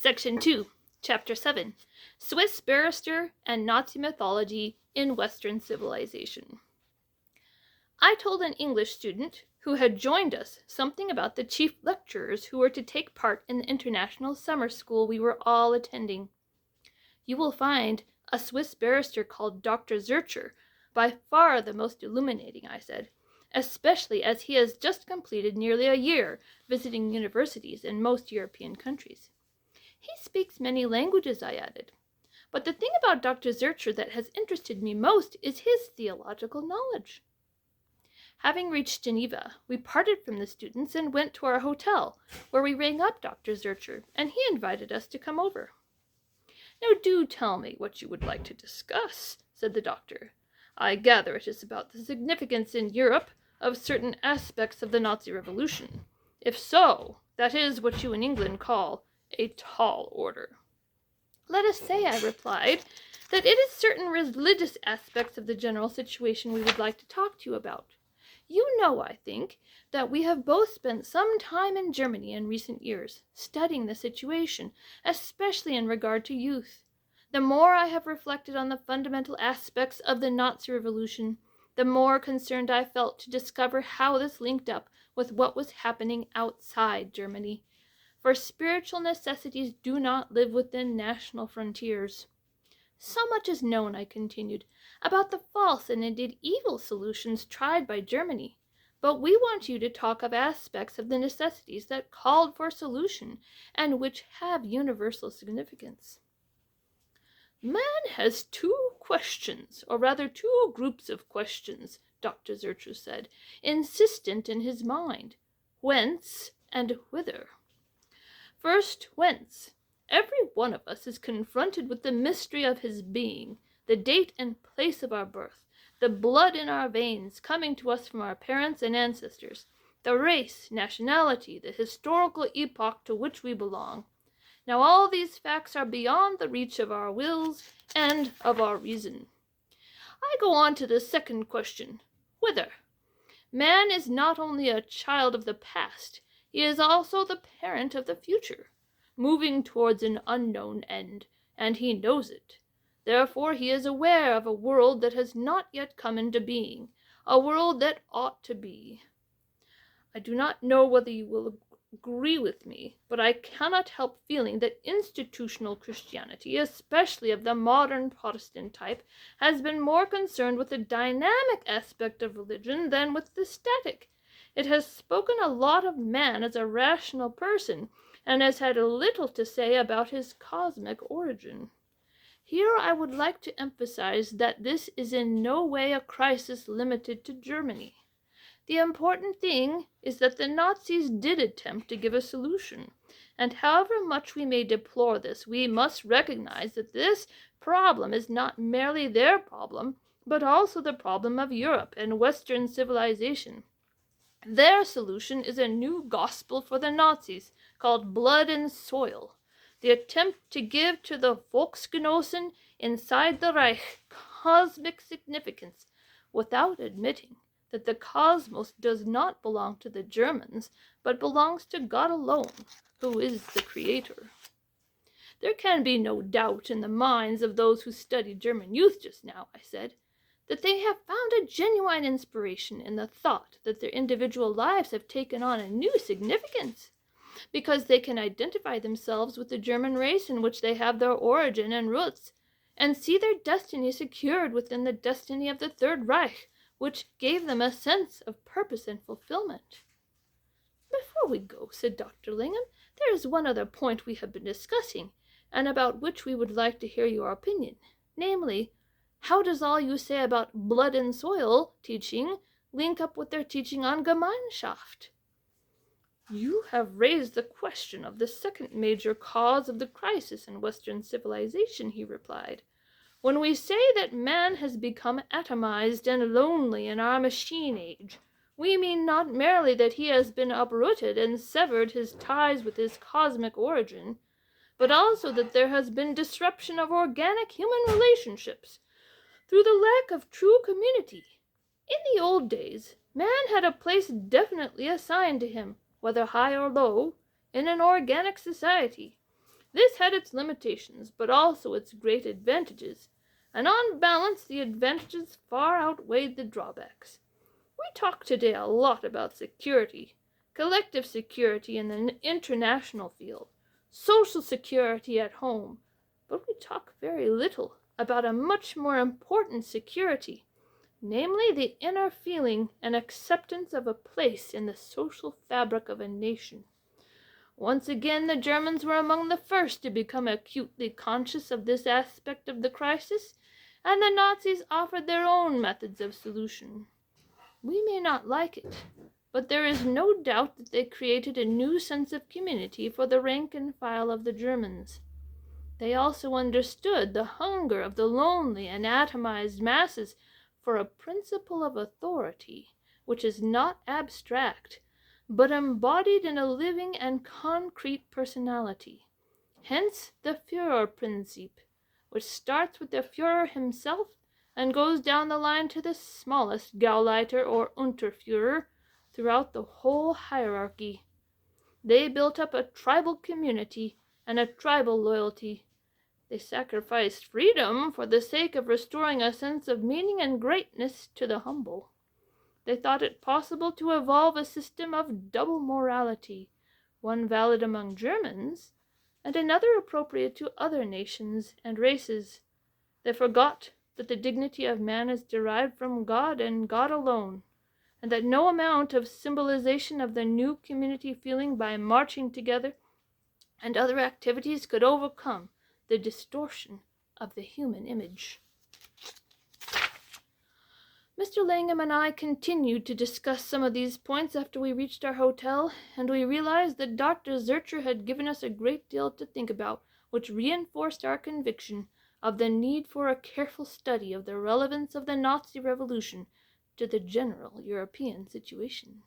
Section 2, Chapter 7, Swiss Barrister and Nazi Mythology in Western Civilization. I told an English student who had joined us something about the chief lecturers who were to take part in the international summer school we were all attending. You will find a Swiss barrister called Dr. Zurcher by far the most illuminating, I said, especially as he has just completed nearly a year visiting universities in most European countries. He speaks many languages, I added. But the thing about Dr. Zurcher that has interested me most is his theological knowledge. Having reached Geneva, we parted from the students and went to our hotel, where we rang up Dr. Zurcher, and he invited us to come over. "Now do tell me what you would like to discuss," said the doctor. "I gather it is about the significance in Europe of certain aspects of the Nazi Revolution. If so, that is what you in England call a tall order." "Let us say," I replied, "that it is certain religious aspects of the general situation we would like to talk to you about. You know, I think, that we have both spent some time in Germany in recent years, studying the situation, especially in regard to youth. The more I have reflected on the fundamental aspects of the Nazi Revolution, the more concerned I felt to discover how this linked up with what was happening outside Germany. For spiritual necessities do not live within national frontiers. So much is known," I continued, "about the false and indeed evil solutions tried by Germany, but we want you to talk of aspects of the necessities that called for solution and which have universal significance." "Man has two questions, or rather two groups of questions," Dr. Zurcher said, "insistent in his mind: whence and whither. First, whence. Every one of us is confronted with the mystery of his being, the date and place of our birth, the blood in our veins coming to us from our parents and ancestors, the race, nationality, the historical epoch to which we belong. Now all these facts are beyond the reach of our wills and of our reason. I go on to the second question: whither? Man is not only a child of the past, he is also the parent of the future, moving towards an unknown end, and he knows it. Therefore he is aware of a world that has not yet come into being, a world that ought to be. I do not know whether you will agree with me, but I cannot help feeling that institutional Christianity, especially of the modern Protestant type, has been more concerned with the dynamic aspect of religion than with the static. It has spoken a lot of man as a rational person, and has had little to say about his cosmic origin. Here I would like to emphasize that this is in no way a crisis limited to Germany. The important thing is that the Nazis did attempt to give a solution, and however much we may deplore this, we must recognize that this problem is not merely their problem, but also the problem of Europe and Western civilization. Their solution is a new gospel for the Nazis, called blood and soil, the attempt to give to the Volksgenossen inside the Reich cosmic significance, without admitting that the cosmos does not belong to the Germans, but belongs to God alone, who is the creator. There can be no doubt in the minds of those who study German youth just now, I said, that they have found a genuine inspiration in the thought that their individual lives have taken on a new significance, because they can identify themselves with the German race in which they have their origin and roots, and see their destiny secured within the destiny of the Third Reich, which gave them a sense of purpose and fulfillment. "Before we go," said Dr. Lingham, "there is one other point we have been discussing, and about which we would like to hear your opinion, namely, how does all you say about blood and soil teaching link up with their teaching on Gemeinschaft?" "You have raised the question of the second major cause of the crisis in Western civilization," he replied. "When we say that man has become atomized and lonely in our machine age, we mean not merely that he has been uprooted and severed his ties with his cosmic origin, but also that there has been disruption of organic human relationships through the lack of true community. In the old days, man had a place definitely assigned to him, whether high or low, in an organic society. This had its limitations, but also its great advantages, and on balance the advantages far outweighed the drawbacks. We talk today a lot about security, collective security in the international field, social security at home, but we talk very little about a much more important security, namely the inner feeling and acceptance of a place in the social fabric of a nation. Once again, the Germans were among the first to become acutely conscious of this aspect of the crisis, and the Nazis offered their own methods of solution. We may not like it, but there is no doubt that they created a new sense of community for the rank and file of the Germans. They also understood the hunger of the lonely and atomized masses for a principle of authority which is not abstract, but embodied in a living and concrete personality. Hence the Führerprinzip, which starts with the Führer himself and goes down the line to the smallest Gauleiter or Unterführer throughout the whole hierarchy. They built up a tribal community and a tribal loyalty. They sacrificed freedom for the sake of restoring a sense of meaning and greatness to the humble. They thought it possible to evolve a system of double morality, one valid among Germans, and another appropriate to other nations and races. They forgot that the dignity of man is derived from God and God alone, and that no amount of symbolization of the new community feeling by marching together and other activities could overcome the distortion of the human image. Mr. Langham and I continued to discuss some of these points after we reached our hotel, and we realized that Dr. Zurcher had given us a great deal to think about, which reinforced our conviction of the need for a careful study of the relevance of the Nazi Revolution to the general European situation.